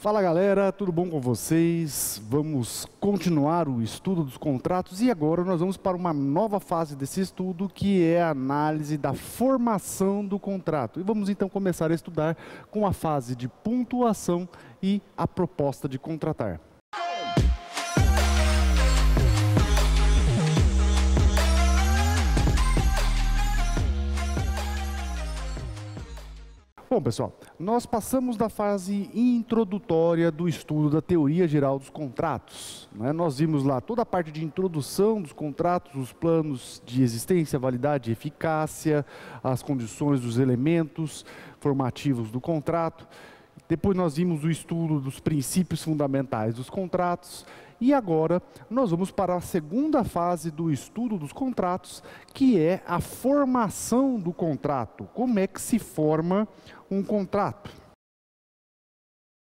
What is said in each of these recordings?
Fala galera, tudo bom com vocês? Vamos continuar o estudo dos contratos e agora nós vamos para uma nova fase desse estudo, que é a análise da formação do contrato. E vamos então começar a estudar com a fase de pontuação e a proposta de contratar. Bom, pessoal, nós passamos da fase introdutória do estudo da teoria geral dos contratos, né? Nós vimos lá toda a parte de introdução dos contratos, os planos de existência, validade e eficácia, as condições dos elementos formativos do contrato. Depois nós vimos o estudo dos princípios fundamentais dos contratos. E agora nós vamos para a segunda fase do estudo dos contratos, que é a formação do contrato. Como é que se forma um contrato?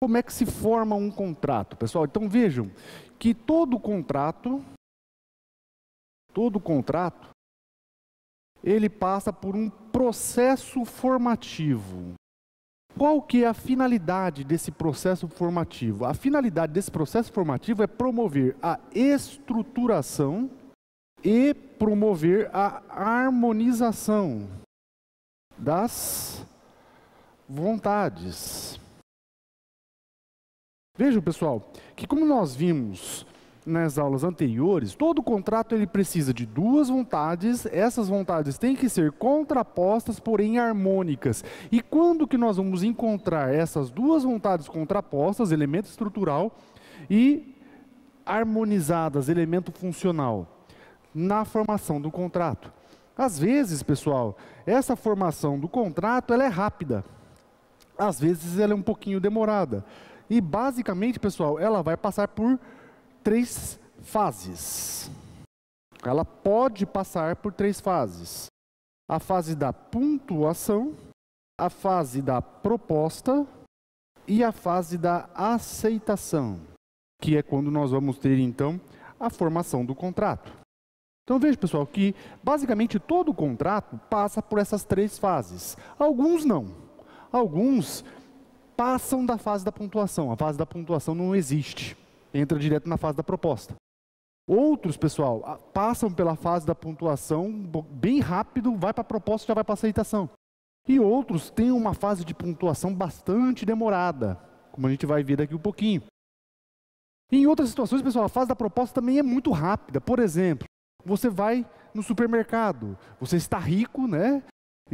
Como é que se forma um contrato, pessoal? Então vejam que todo contrato, ele passa por um processo formativo. Qual que é a finalidade desse processo formativo? A finalidade desse processo formativo é promover a estruturação e promover a harmonização das vontades. Vejam, pessoal, que como nós vimos nas aulas anteriores, todo contrato ele precisa de duas vontades. Essas vontades têm que ser contrapostas, porém harmônicas. E quando que nós vamos encontrar essas duas vontades contrapostas, elemento estrutural, e harmonizadas, elemento funcional? Na formação do contrato. Às vezes, pessoal, essa formação do contrato ela é rápida. Às vezes ela é um pouquinho demorada. E basicamente, pessoal, ela vai passar por três fases. Ela pode passar por três fases: a fase da pontuação, a fase da proposta e a fase da aceitação, que é quando nós vamos ter então a formação do contrato. Então veja, pessoal, que basicamente todo contrato passa por essas três fases. Alguns não. Alguns passam da fase da pontuação. A fase da pontuação não existe. Entra direto na fase da proposta. Outros, pessoal, passam pela fase da pontuação bem rápido, vai para a proposta e já vai para a aceitação. E outros têm uma fase de pontuação bastante demorada, como a gente vai ver daqui um pouquinho. E em outras situações, pessoal, a fase da proposta também é muito rápida. Por exemplo, você vai no supermercado, você está rico, né?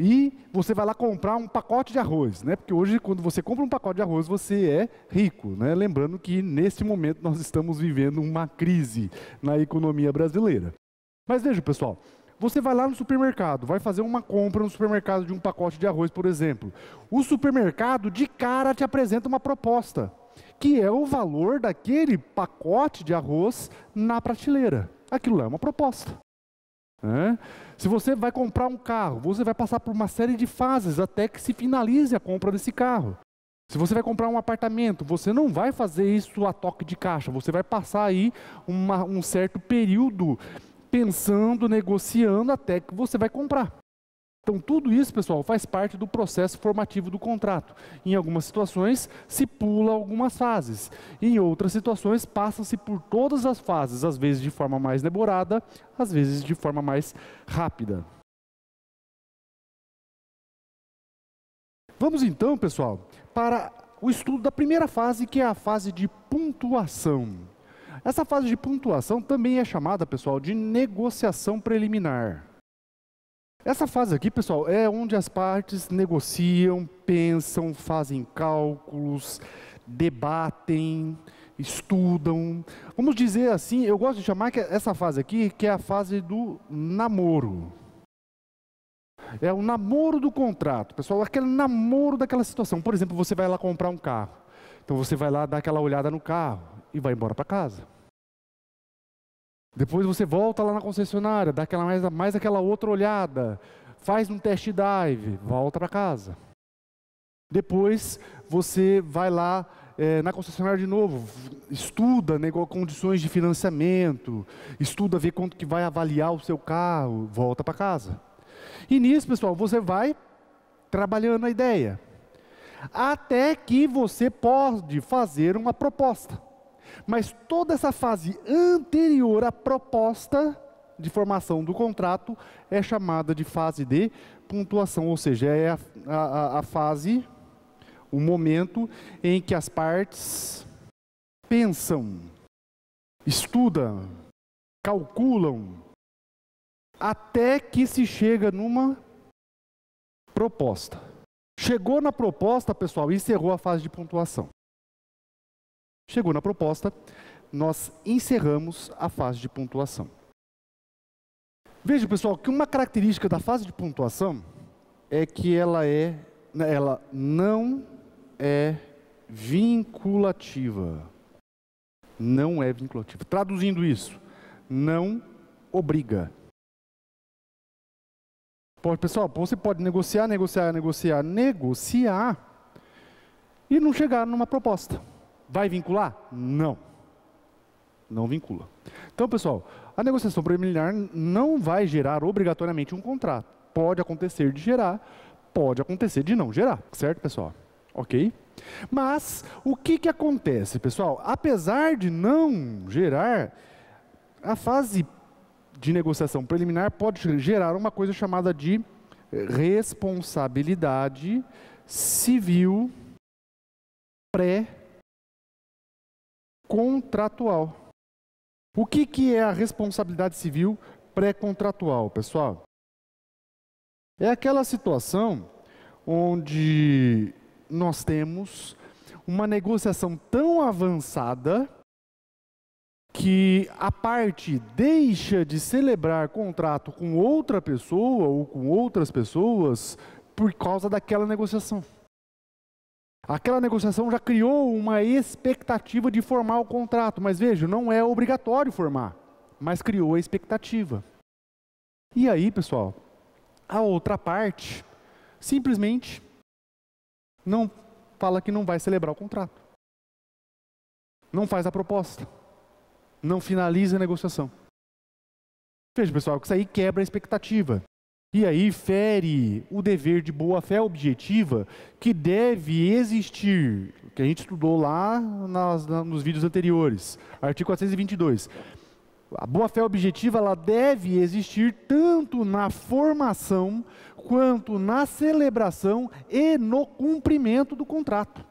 E você vai lá comprar um pacote de arroz, né? Porque hoje, quando você compra um pacote de arroz, você é rico, né? Lembrando que, neste momento, nós estamos vivendo uma crise na economia brasileira. Mas veja, pessoal, você vai lá no supermercado, vai fazer uma compra no supermercado de um pacote de arroz, por exemplo. O supermercado, de cara, te apresenta uma proposta, que é o valor daquele pacote de arroz na prateleira. Aquilo é uma proposta. Se você vai comprar um carro, você vai passar por uma série de fases até que se finalize a compra desse carro. Se você vai comprar um apartamento, você não vai fazer isso a toque de caixa, você vai passar aí um certo período pensando, negociando até que você vai comprar. Então tudo isso, pessoal, faz parte do processo formativo do contrato. Em algumas situações se pula algumas fases, em outras situações passa-se por todas as fases, às vezes de forma mais demorada, às vezes de forma mais rápida. Vamos então, pessoal, para o estudo da primeira fase, que é a fase de pontuação. Essa fase de pontuação também é chamada, pessoal, de negociação preliminar. Essa fase aqui, pessoal, é onde as partes negociam, pensam, fazem cálculos, debatem, estudam. Vamos dizer assim, eu gosto de chamar que essa fase aqui, que é a fase do namoro. É o namoro do contrato, pessoal, aquele namoro daquela situação. Por exemplo, você vai lá comprar um carro. Então você vai lá dar aquela olhada no carro e vai embora para casa. Depois você volta lá na concessionária, dá mais aquela outra olhada, faz um test drive, volta para casa. Depois você vai lá na concessionária de novo, estuda condições de financiamento, estuda ver quanto que vai avaliar o seu carro, volta para casa. E nisso, pessoal, você vai trabalhando a ideia. até que você pode fazer uma proposta. Mas toda essa fase anterior à proposta de formação do contrato é chamada de fase de pontuação, ou seja, é a fase, o momento em que as partes pensam, estudam, calculam, até que se chega numa proposta. Chegou na proposta, pessoal, encerrou a fase de pontuação. Chegou na proposta, nós encerramos a fase de pontuação. Veja, pessoal, que uma característica da fase de pontuação é que ela não é vinculativa. Não é vinculativa. Traduzindo isso, não obriga. Pessoal, você pode negociar e não chegar numa proposta. Vai vincular? Não. Não vincula. Então, pessoal, a negociação preliminar não vai gerar obrigatoriamente um contrato. Pode acontecer de gerar, pode acontecer de não gerar. Certo, pessoal? Ok? Mas, o que acontece, pessoal? Apesar de não gerar, a fase de negociação preliminar pode gerar uma coisa chamada de responsabilidade civil pré-contratual. O que é a responsabilidade civil pré-contratual, pessoal? É aquela situação onde nós temos uma negociação tão avançada que a parte deixa de celebrar contrato com outra pessoa ou com outras pessoas por causa daquela negociação. Aquela negociação já criou uma expectativa de formar o contrato, mas veja, não é obrigatório formar, mas criou a expectativa. E aí, pessoal, a outra parte simplesmente não fala que não vai celebrar o contrato. Não faz a proposta. Não finaliza a negociação. Veja, pessoal, que isso aí quebra a expectativa. E aí fere o dever de boa-fé objetiva que deve existir, que a gente estudou lá nos vídeos anteriores, artigo 422. A boa-fé objetiva ela deve existir tanto na formação, quanto na celebração e no cumprimento do contrato.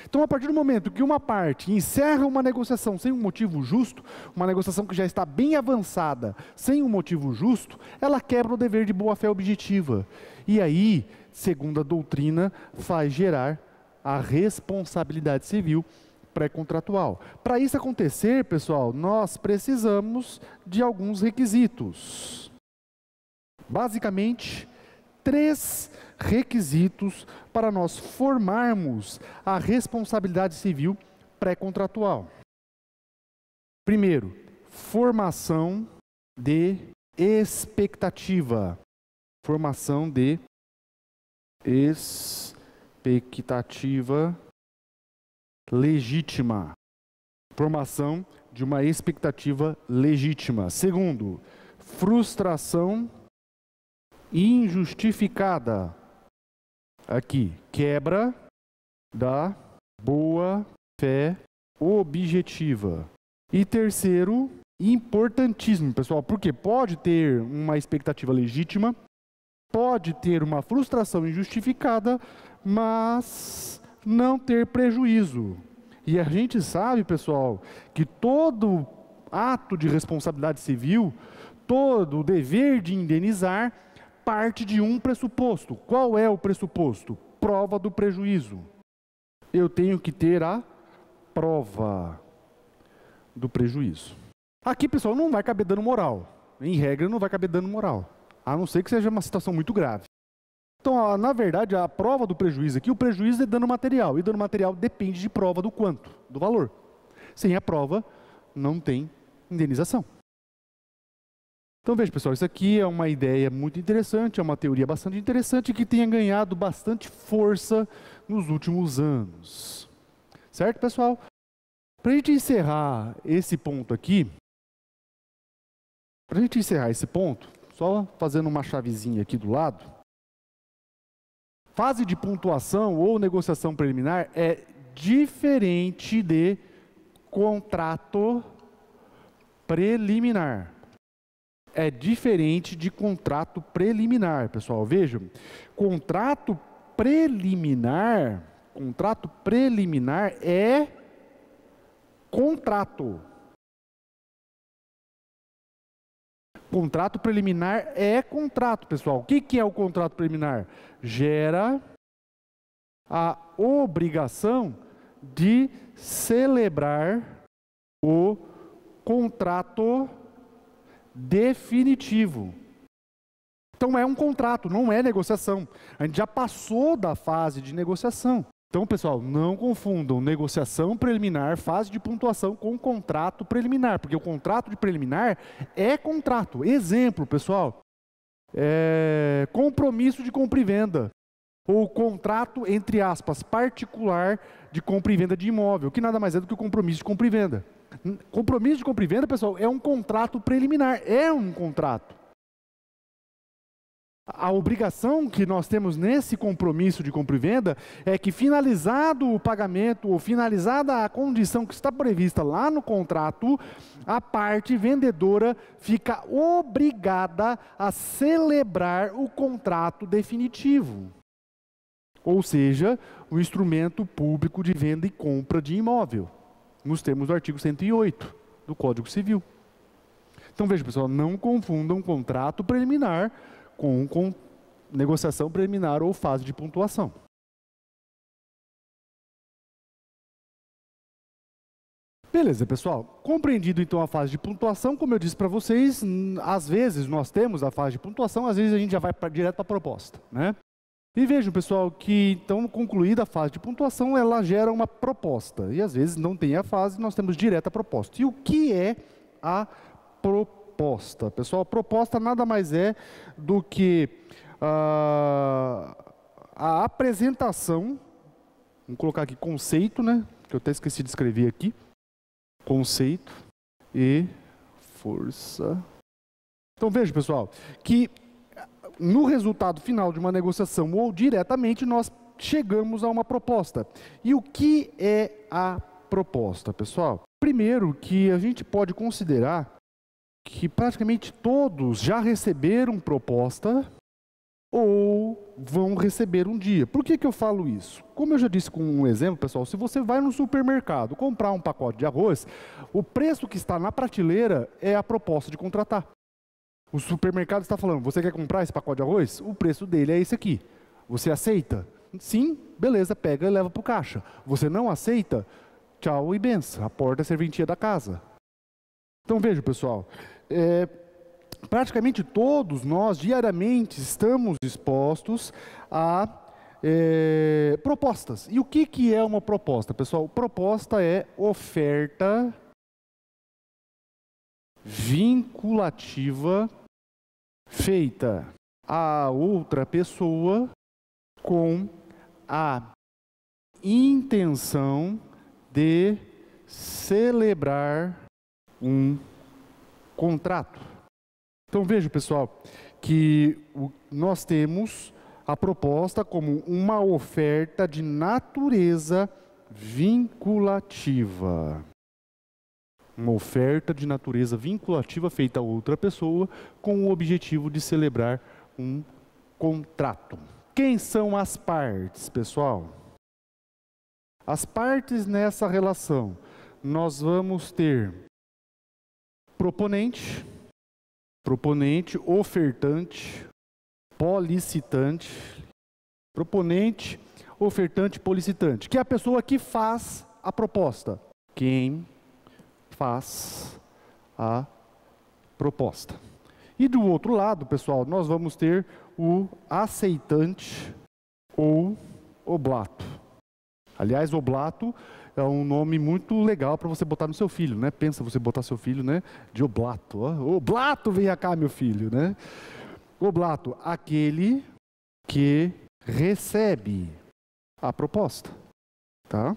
Então, a partir do momento que uma parte encerra uma negociação sem um motivo justo, uma negociação que já está bem avançada, sem um motivo justo, ela quebra o dever de boa-fé objetiva. E aí, segundo a doutrina, faz gerar a responsabilidade civil pré-contratual. Para isso acontecer, pessoal, nós precisamos de alguns requisitos. Basicamente, 3 requisitos para nós formarmos a responsabilidade civil pré-contratual. Primeiro, formação de expectativa. Formação de expectativa legítima. Formação de uma expectativa legítima. Segundo, frustração injustificada. Aqui, quebra da boa-fé objetiva. E terceiro, importantíssimo, pessoal, porque pode ter uma expectativa legítima, pode ter uma frustração injustificada, mas não ter prejuízo. E a gente sabe, pessoal, que todo ato de responsabilidade civil, todo o dever de indenizar, parte de um pressuposto. Qual é o pressuposto? Prova do prejuízo. Eu tenho que ter a prova do prejuízo. Aqui, pessoal, não vai caber dano moral. Em regra, não vai caber dano moral. A não ser que seja uma situação muito grave. Então, na verdade, a prova do prejuízo aqui, o prejuízo é dano material. E dano material depende de prova do quanto? Do valor. Sem a prova, não tem indenização. Então veja, pessoal, isso aqui é uma ideia muito interessante, é uma teoria bastante interessante que tenha ganhado bastante força nos últimos anos. Certo, pessoal? Para a gente encerrar esse ponto aqui, só fazendo uma chavezinha aqui do lado, Fase de pontuação ou negociação preliminar é diferente de contrato preliminar. É diferente de contrato preliminar, pessoal. Vejam, contrato preliminar é contrato. Contrato preliminar é contrato, pessoal. O que é o contrato preliminar? Gera a obrigação de celebrar o contrato definitivo. Então é um contrato, não é negociação. A gente já passou da fase de negociação. Então, pessoal, não confundam negociação preliminar, fase de pontuação com contrato preliminar, porque o contrato de preliminar é contrato. Exemplo, pessoal, compromisso de compra e venda, ou contrato, entre aspas, particular de compra e venda de imóvel, que nada mais é do que o compromisso de compra e venda. Compromisso de compra e venda, pessoal, é um contrato preliminar, é um contrato. A obrigação que nós temos nesse compromisso de compra e venda é que, finalizado o pagamento ou finalizada a condição que está prevista lá no contrato, a parte vendedora fica obrigada a celebrar o contrato definitivo. Ou seja, o instrumento público de venda e compra de imóvel, nos termos do artigo 108 do Código Civil. Então, veja, pessoal, não confundam contrato preliminar com negociação preliminar ou fase de pontuação. Beleza, pessoal. Compreendido então a fase de pontuação, como eu disse para vocês, às vezes nós temos a fase de pontuação, às vezes a gente já vai direto para a proposta, né? E vejam, pessoal, que então concluída a fase de pontuação, ela gera uma proposta. E às vezes não tem a fase, nós temos direto a proposta. E o que é a proposta? Pessoal, a proposta nada mais é do que a apresentação, vamos colocar aqui conceito, né? Que eu até esqueci de escrever aqui. Conceito e força. Então veja, pessoal, que no resultado final de uma negociação ou diretamente nós chegamos a uma proposta. E o que é a proposta, pessoal? Primeiro, que a gente pode considerar que praticamente todos já receberam proposta ou vão receber um dia. Por que eu falo isso? Como eu já disse com um exemplo, pessoal, se você vai no supermercado comprar um pacote de arroz, o preço que está na prateleira é a proposta de contratar. O supermercado está falando, você quer comprar esse pacote de arroz? O preço dele é esse aqui. Você aceita? Sim, beleza, pega e leva para o caixa. Você não aceita? Tchau e benção, a porta é a serventia da casa. Então veja, pessoal, praticamente todos nós diariamente estamos expostos a propostas. E o que é uma proposta, pessoal? Proposta é oferta vinculativa feita a outra pessoa com a intenção de celebrar um contrato. Então veja, pessoal, que nós temos a proposta como uma oferta de natureza vinculativa. Uma oferta de natureza vinculativa feita a outra pessoa com o objetivo de celebrar um contrato. Quem são as partes, pessoal? As partes nessa relação, nós vamos ter proponente, ofertante, policitante, proponente, ofertante, policitante, que é a pessoa que faz a proposta. Quem faz a proposta. E do outro lado, pessoal, nós vamos ter o aceitante ou oblato. Aliás, oblato é um nome muito legal para você botar no seu filho, né? Pensa você botar seu filho, né, de oblato. Ó. Oblato, vem cá, meu filho, né? Oblato, aquele que recebe a proposta, tá?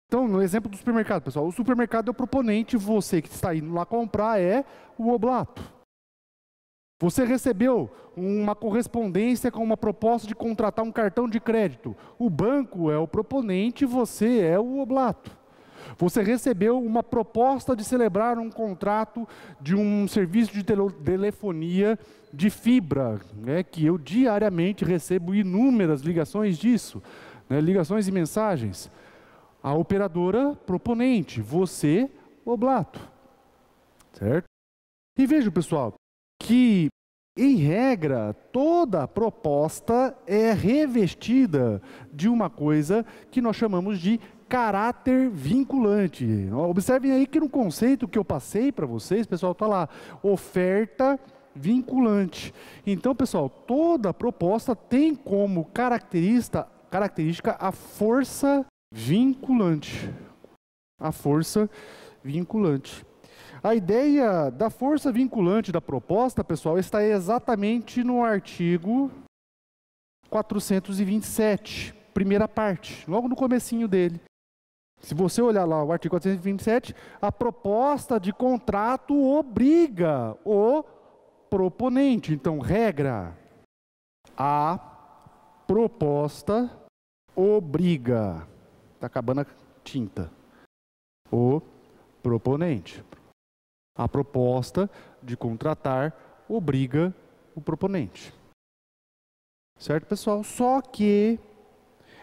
Então, no exemplo do supermercado, pessoal, o supermercado é o proponente, você que está indo lá comprar é o oblato. Você recebeu uma correspondência com uma proposta de contratar um cartão de crédito. O banco é o proponente, você é o oblato. Você recebeu uma proposta de celebrar um contrato de um serviço de telefonia de fibra, né, que eu diariamente recebo inúmeras ligações disso, né, ligações e mensagens. A operadora proponente, você, oblato. Certo? E veja, pessoal, que, em regra, toda proposta é revestida de uma coisa que nós chamamos de caráter vinculante. Observem aí que no conceito que eu passei para vocês, pessoal, está lá, oferta vinculante. Então, pessoal, toda proposta tem como característica a força vinculante. A força vinculante. A ideia da força vinculante da proposta, pessoal, está exatamente no artigo 427, primeira parte, logo no comecinho dele. Se você olhar lá o artigo 427, a proposta de contrato obriga o proponente. Então, regra, a proposta obriga, está acabando a tinta, o proponente. A proposta de contratar obriga o proponente. Certo, pessoal? Só que,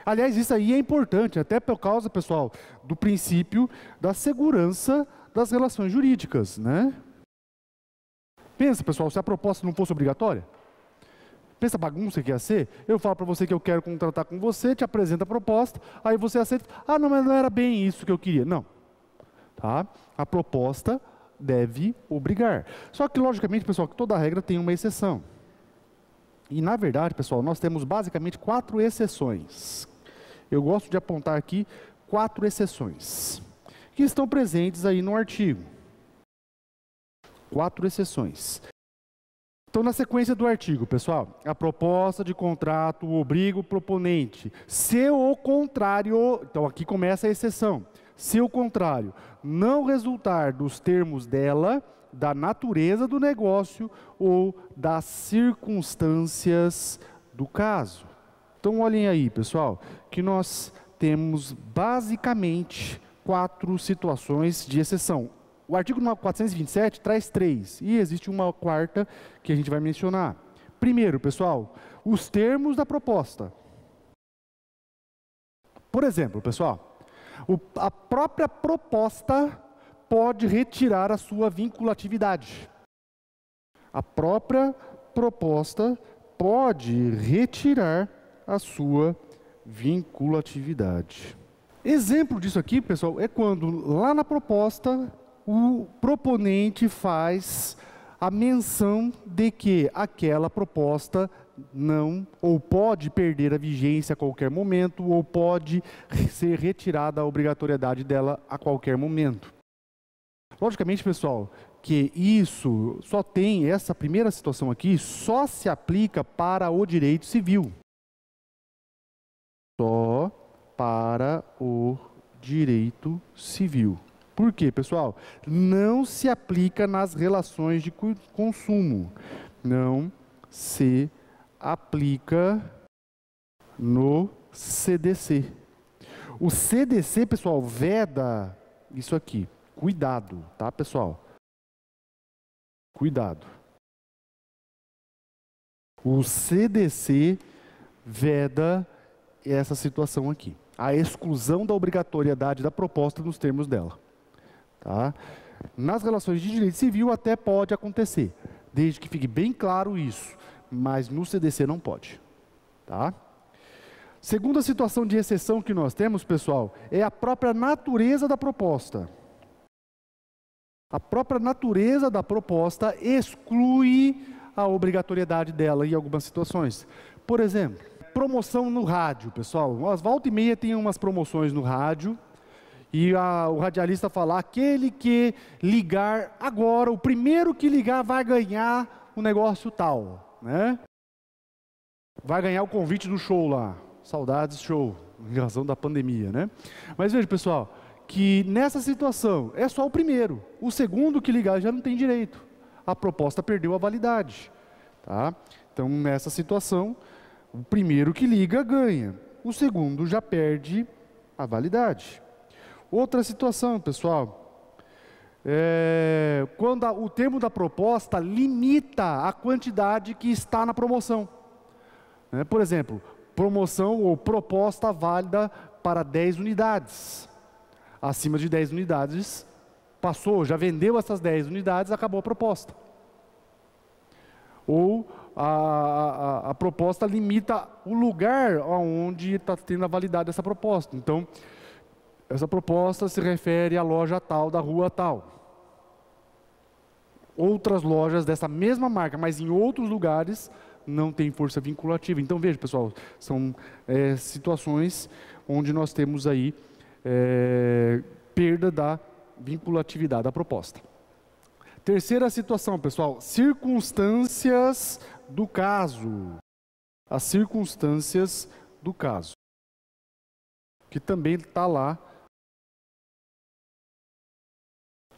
aliás, isso aí é importante, até por causa, pessoal, do princípio da segurança das relações jurídicas, né? Pensa, pessoal, se a proposta não fosse obrigatória, pensa a bagunça que ia ser. Eu falo para você que eu quero contratar com você, te apresento a proposta, aí você aceita, ah, não, mas não era bem isso que eu queria. Não, tá? A proposta deve obrigar. Só que, logicamente, pessoal, que toda regra tem uma exceção. E, na verdade, pessoal, nós temos basicamente 4 exceções. Eu gosto de apontar aqui 4 exceções, que estão presentes aí no artigo. 4 exceções. Então, na sequência do artigo, pessoal, a proposta de contrato obriga o proponente. Se o contrário, então aqui começa a exceção. Se o contrário não resultar dos termos dela, da natureza do negócio ou das circunstâncias do caso. Então, olhem aí, pessoal, que nós temos basicamente 4 situações de exceção. O artigo 427 traz 3 e existe uma 4ª que a gente vai mencionar. Primeiro, pessoal, os termos da proposta. Por exemplo, pessoal, a própria proposta pode retirar a sua vinculatividade. A própria proposta pode retirar a sua vinculatividade. Exemplo disso aqui, pessoal, é quando lá na proposta o proponente faz a menção de que aquela proposta não, ou pode perder a vigência a qualquer momento, ou pode ser retirada a obrigatoriedade dela a qualquer momento. Logicamente, pessoal, que isso só tem, essa primeira situação aqui, só se aplica para o direito civil. Só para o direito civil. Por quê, pessoal? Não se aplica nas relações de consumo. Não se aplica no CDC. O CDC, pessoal, veda isso aqui. Cuidado, tá, pessoal? Cuidado. O CDC veda essa situação aqui. A exclusão da obrigatoriedade da proposta nos termos dela. Tá? Nas relações de direito civil até pode acontecer, desde que fique bem claro isso, mas no CDC não pode. Tá? Segunda situação de exceção que nós temos, pessoal, é a própria natureza da proposta. A própria natureza da proposta exclui a obrigatoriedade dela em algumas situações. Por exemplo, promoção no rádio, pessoal. Às volta e meia tem umas promoções no rádio, e o radialista fala, aquele que ligar agora, o primeiro que ligar vai ganhar um negócio tal, né? Vai ganhar o convite do show lá, saudades show, em razão da pandemia, né? Mas veja, pessoal, que nessa situação é só o primeiro, o segundo que ligar já não tem direito, a proposta perdeu a validade. Tá? Então, nessa situação, o primeiro que liga ganha, o segundo já perde a validade. Outra situação, pessoal, quando o termo da proposta limita a quantidade que está na promoção. Por exemplo, promoção ou proposta válida para 10 unidades. Acima de 10 unidades, passou, já vendeu essas 10 unidades, acabou a proposta. Ou a proposta limita o lugar onde está tendo a validade dessa proposta. Então, essa proposta se refere à loja tal, da rua tal. Outras lojas dessa mesma marca, mas em outros lugares, não tem força vinculativa. Então, veja, pessoal, são situações onde nós temos aí perda da vinculatividade da proposta. Terceira situação, pessoal, circunstâncias do caso. As circunstâncias do caso, que também está lá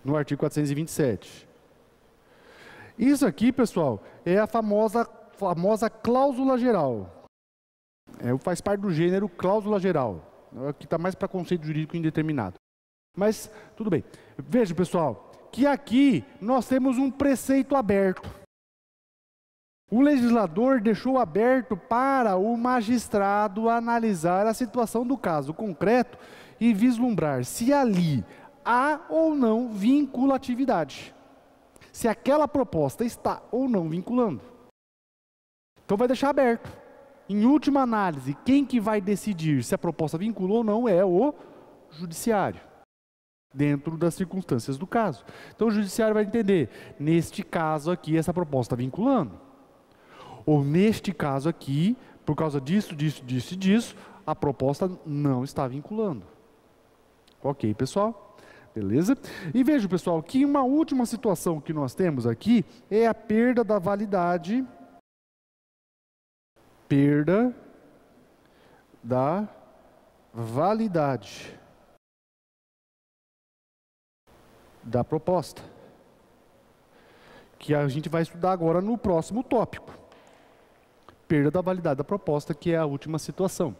no artigo 427. Isso aqui, pessoal, é a famosa cláusula geral. Faz parte do gênero cláusula geral. Aqui está mais para conceito jurídico indeterminado. Mas, tudo bem. Veja, pessoal, que aqui nós temos um preceito aberto. O legislador deixou aberto para o magistrado analisar a situação do caso concreto e vislumbrar se ali há ou não vinculatividade. Se aquela proposta está ou não vinculando. Então vai deixar aberto. Em última análise, quem que vai decidir se a proposta vincula ou não é o judiciário, dentro das circunstâncias do caso. Então o judiciário vai entender, neste caso aqui, essa proposta está vinculando. Ou neste caso aqui, por causa disso, disso e disso, a proposta não está vinculando. Ok, pessoal? Beleza? E veja, pessoal, que uma última situação que nós temos aqui é a perda da validade. Perda da validade da proposta, que a gente vai estudar agora no próximo tópico. Perda da validade da proposta, que é a última situação.